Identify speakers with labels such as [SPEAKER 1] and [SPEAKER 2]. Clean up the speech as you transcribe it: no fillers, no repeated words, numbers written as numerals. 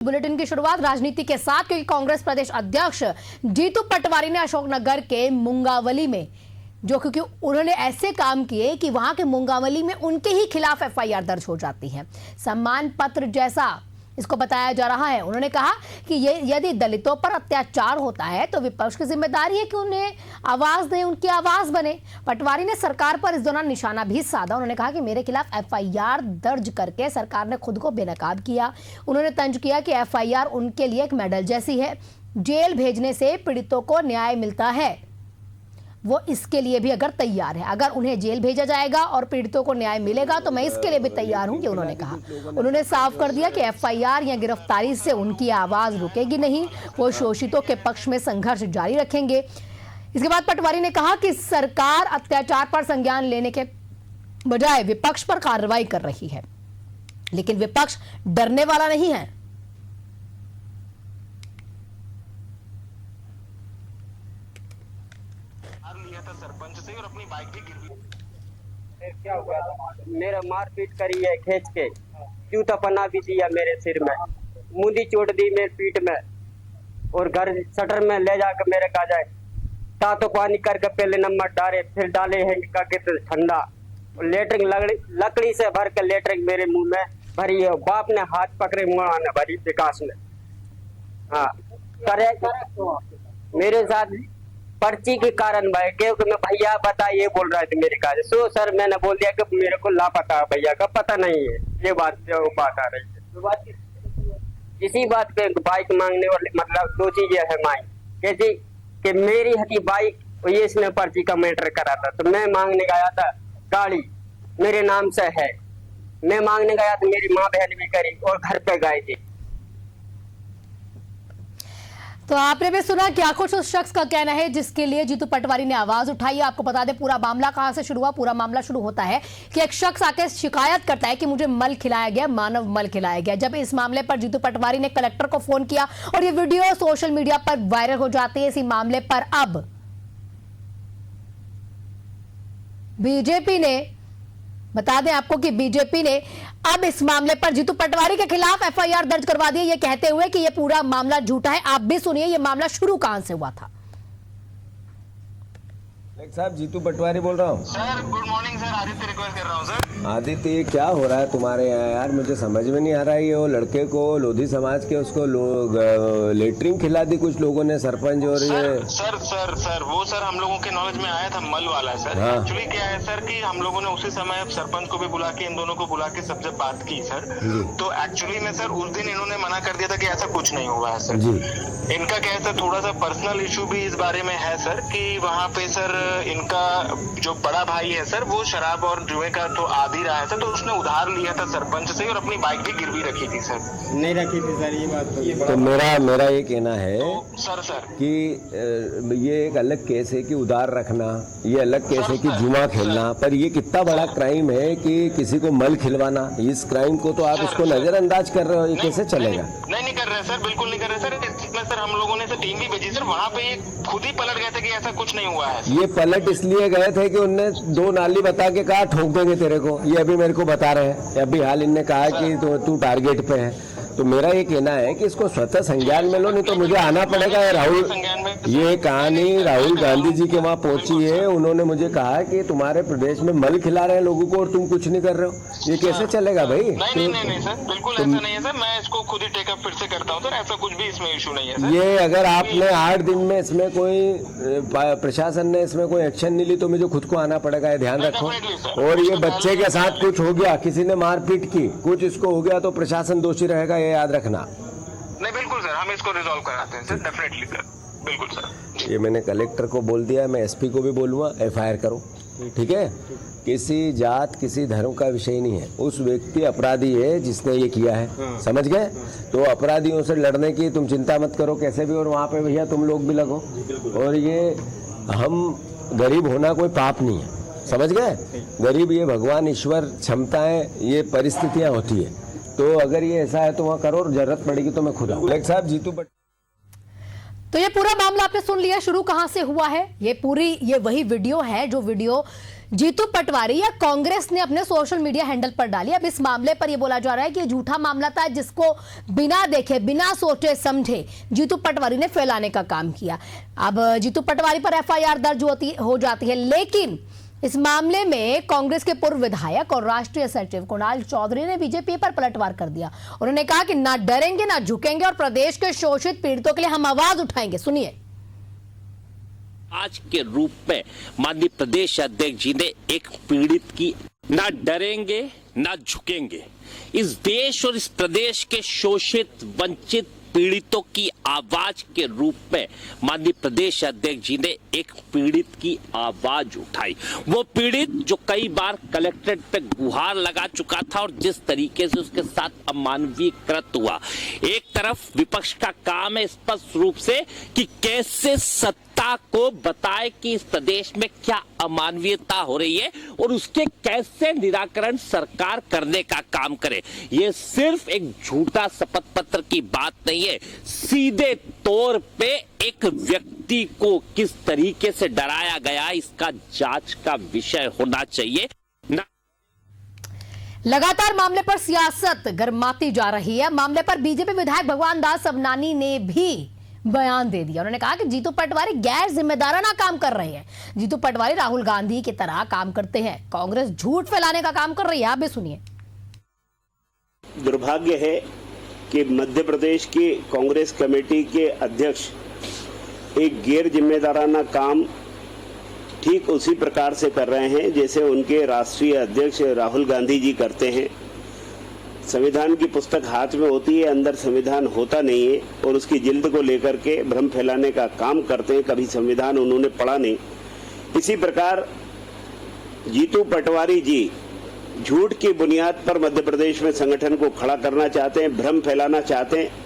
[SPEAKER 1] Bulletin की शुरुआत राजनीति के साथ, क्योंकि कांग्रेस प्रदेश अध्यक्ष जीतू पटवारी ने अशोकनगर के मुंगावली में क्योंकि उन्होंने ऐसे काम किए कि वहां के मुंगावली में उनके ही खिलाफ एफआईआर दर्ज हो जाती है। सम्मान पत्र जैसा इसको बताया जा रहा है। उन्होंने कहा कि यदि दलितों पर अत्याचार होता है तो विपक्ष की जिम्मेदारी है कि उन्हें आवाज दें, उनकी आवाज बने। पटवारी ने सरकार पर इस दौरान निशाना भी साधा। उन्होंने कहा कि मेरे खिलाफ एफआईआर दर्ज करके सरकार ने खुद को बेनकाब किया। उन्होंने तंज किया कि एफआईआर उनके लिए एक मेडल जैसी है। जेल भेजने से पीड़ितों को न्याय मिलता है, वो इसके लिए भी अगर तैयार है। अगर उन्हें जेल भेजा जाएगा और पीड़ितों को न्याय मिलेगा तो मैं इसके लिए भी तैयार हूं, ये उन्होंने कहा। उन्होंने साफ कर दिया कि एफआईआर या गिरफ्तारी से उनकी आवाज रुकेगी नहीं, वो शोषितों के पक्ष में संघर्ष जारी रखेंगे। इसके बाद पटवारी ने कहा कि सरकार अत्याचार पर संज्ञान लेने के बजाय विपक्ष पर कार्रवाई कर रही है, लेकिन विपक्ष डरने वाला नहीं है।
[SPEAKER 2] सरपंच से और अपनी बाइक भी गिरवी।
[SPEAKER 3] क्या हुआ था? मेरा मारपीट करी है, खींच के जूता पन्ना भी दिया मेरे सिर में, मुंडी चोट दी मेरे पीठ में, और घर शटर में ले जाकर मेरे कहा जाए तातो पानी करके पहले नंबर डाले, फिर डाले हैं ठंडा। लेटरिंग लकड़ी से भर के लेटरिंग मेरे मुंह में भरी है। बाप ने हाथ पकड़े मुआना भरी विकास ने। हाँ करे मेरे साथ पर्ची के कारण भाई, क्योंकि मैं भैया बता ये बोल रहे थे मेरे काज। सो सर मैंने बोल दिया कि मेरे को लापता भैया का पता नहीं है। ये बात आ रही है। इसी बात पे बाइक मांगने वाले मतलब दो चीजें है माई कैसी कि मेरी हकी बाइक ये इसने पर्ची का मैटर करा था, तो मैं मांगने गया था गाड़ी मेरे नाम से है। मैं मांगने गया तो मेरी माँ बहन भी करी और घर पे गए थे।
[SPEAKER 1] तो आपने भी सुना क्या कुछ उस शख्स का कहना है जिसके लिए जीतू पटवारी ने आवाज उठाई है। आपको बता दें पूरा मामला कहां से शुरू हुआ। पूरा मामला शुरू होता है कि एक शख्स आके शिकायत करता है कि मुझे मल खिलाया गया, मानव मल खिलाया गया। जब इस मामले पर जीतू पटवारी ने कलेक्टर को फोन किया और ये वीडियो सोशल मीडिया पर वायरल हो जाती है। इसी मामले पर अब बीजेपी ने, बता दें आपको कि बीजेपी ने अब इस मामले पर जीतू पटवारी के खिलाफ एफआईआर दर्ज करवा दी है, ये कहते हुए कि ये पूरा मामला झूठा है। आप भी सुनिए ये मामला शुरू कहां से हुआ था।
[SPEAKER 4] साहब जीतू पटवारी बोल रहा हूँ।
[SPEAKER 2] Sir good morning sir, Aditya request कर रहा हूँ सर।
[SPEAKER 4] आदित्य ये क्या हो रहा है तुम्हारे यहाँ यार, मुझे समझ में नहीं आ रहा है। ये वो लड़के को लोधी समाज के उसको लेटरिन खिला दी कुछ लोगों ने, सरपंच और ये
[SPEAKER 2] सर वो सर हम लोगों के नॉलेज में आया था मल वाला सर।
[SPEAKER 4] हाँ।
[SPEAKER 2] एक्चुअली क्या है सर कि हम लोगों ने उसी समय सरपंच को भी बुला के इन दोनों को बुला के सब जब बात की सर, तो एक्चुअली में सर उस दिन इन्होंने मना कर दिया था कि ऐसा कुछ नहीं हुआ है सर जी। इनका क्या है सर थोड़ा सा पर्सनल इशू भी इस बारे में है सर कि वहाँ पे सर इनका जो बड़ा भाई है सर वो शराब और जुए का तो आदी रहा है सर, तो उसने उधार लिया था सरपंच से और अपनी बाइक भी गिरवी रखी थी सर।
[SPEAKER 3] नहीं रखी थी सर, ये बात
[SPEAKER 4] तो मेरा ये कहना है
[SPEAKER 2] तो सर
[SPEAKER 4] कि ये एक अलग केस है कि उधार रखना, ये अलग केस है कि जुआ खेलना, पर ये कितना बड़ा क्राइम है कि किसी को मल खिलवाना। इस क्राइम को तो आप इसको नजरअंदाज कर रहे हो, ये कैसे चलेगा?
[SPEAKER 2] नहीं कर रहे सर, बिल्कुल नहीं कर रहे सर। इसमें सर हम लोगों ने सर टीम भी भेजी सर, वहाँ पे खुद ही पलट गए थे कि ऐसा कुछ नहीं हुआ है।
[SPEAKER 4] ये पलट इसलिए गए थे कि उनने दो नाली बता के कहा ठोक देंगे तेरे को, ये अभी मेरे को बता रहे हैं। अभी हाल इनने कहा कि तू टारगेट पे है। तो मेरा ये कहना है कि इसको स्वतः संज्ञान में लो, नहीं तो मुझे आना पड़ेगा। ये कहानी राहुल गांधी जी के वहाँ पहुंची है, उन्होंने मुझे कहा कि तुम्हारे प्रदेश में मल खिला रहे हैं लोगों को और तुम कुछ नहीं कर रहे हो। ये कैसे चलेगा भाई?
[SPEAKER 2] नहीं सर, बिल्कुल ऐसा नहीं है सर। मैं इसको खुद ही टेकअप फिर से करता हूँ सर, ऐसा कुछ भी इसमें इशू नहीं है सर।
[SPEAKER 4] ये अगर आपने 8 दिन में इसमें कोई प्रशासन ने इसमें कोई एक्शन नहीं ली तो मुझे खुद को आना पड़ेगा, ये ध्यान रखो। और ये बच्चे के साथ कुछ हो गया, किसी ने मारपीट की, कुछ इसको हो गया तो प्रशासन दोषी रहेगा, ये याद रखना।
[SPEAKER 2] नहीं बिल्कुल सर, हम इसको रिजॉल्व कराते हैं सर, डेफिनेटली सर, बिल्कुल सर।
[SPEAKER 4] ये मैंने कलेक्टर को बोल दिया, मैं एसपी को भी बोलूँगा, एफआईआर करो, ठीक है? किसी जात किसी धर्म का विषय नहीं है। उस व्यक्ति अपराधी है जिसने ये किया है, समझ गए? तो अपराधियों से लड़ने की तुम चिंता मत करो कैसे भी, और वहाँ पे भैया तुम लोग भी लगो। और ये हम गरीब होना कोई पाप नहीं है, समझ गए? गरीब ये भगवान ईश्वर क्षमताएं, ये परिस्थितियां होती है। तो अगर ये ऐसा है तो वहाँ करो, जरूरत पड़ेगी तो मैं खुद आऊँ। साहब जीतू
[SPEAKER 1] तो ये पूरा मामला आपने सुन लिया, शुरू कहां से हुआ है। ये वही वीडियो है जो वीडियो जीतू पटवारी या कांग्रेस ने अपने सोशल मीडिया हैंडल पर डाली। अब इस मामले पर यह बोला जा रहा है कि झूठा मामला था जिसको बिना देखे बिना सोचे समझे जीतू पटवारी ने फैलाने का काम किया। अब जीतू पटवारी पर एफआईआर दर्ज हो जाती है, लेकिन इस मामले में कांग्रेस के पूर्व विधायक और राष्ट्रीय सचिव कुणाल चौधरी ने बीजेपी पर पलटवार कर दिया। उन्होंने कहा कि ना डरेंगे ना झुकेंगे और प्रदेश के शोषित पीड़ितों के लिए हम आवाज उठाएंगे। सुनिए।
[SPEAKER 5] आज के रूप में माननीय प्रदेश अध्यक्ष जी ने एक पीड़ित की ना डरेंगे ना झुकेंगे, इस देश और इस प्रदेश के शोषित वंचित पीड़ितों की आवाज के रूप में माननीय प्रदेश अध्यक्ष जी ने एक पीड़ित की आवाज उठाई। वो पीड़ित जो कई बार कलेक्ट्रेट पे गुहार लगा चुका था और जिस तरीके से उसके साथ अमानवीय कृत हुआ। एक तरफ विपक्ष का काम है स्पष्ट रूप से कि कैसे सत्ता को बताए कि इस प्रदेश में क्या अमानवीयता हो रही है और उसके कैसे निराकरण सरकार करने का काम करे। ये सिर्फ एक झूठा शपथ पत्र की बात नहीं है, सीधे तौर पे एक व्यक्ति को किस तरीके से डराया गया इसका जांच का विषय होना चाहिए।
[SPEAKER 1] लगातार मामले पर सियासत गरमाती जा रही है। मामले पर बीजेपी विधायक भगवान दास अवनानी ने भी बयान दे दिया। उन्होंने कहा कि जीतू पटवारी गैर जिम्मेदाराना काम कर रहे हैं। जीतू पटवारी राहुल गांधी की तरह काम करते हैं। कांग्रेस झूठ फैलाने का काम कर रही है। आप भी सुनिए।
[SPEAKER 6] दुर्भाग्य है कि मध्य प्रदेश की कांग्रेस कमेटी के अध्यक्ष एक गैर जिम्मेदाराना काम ठीक उसी प्रकार से कर रहे हैं जैसे उनके राष्ट्रीय अध्यक्ष राहुल गांधी जी करते हैं। संविधान की पुस्तक हाथ में होती है, अंदर संविधान होता नहीं है और उसकी जिल्द को लेकर के भ्रम फैलाने का काम करते हैं। कभी संविधान उन्होंने पढ़ा नहीं। इसी प्रकार जीतू पटवारी जी झूठ की बुनियाद पर मध्य प्रदेश में संगठन को खड़ा करना चाहते हैं, भ्रम फैलाना चाहते हैं।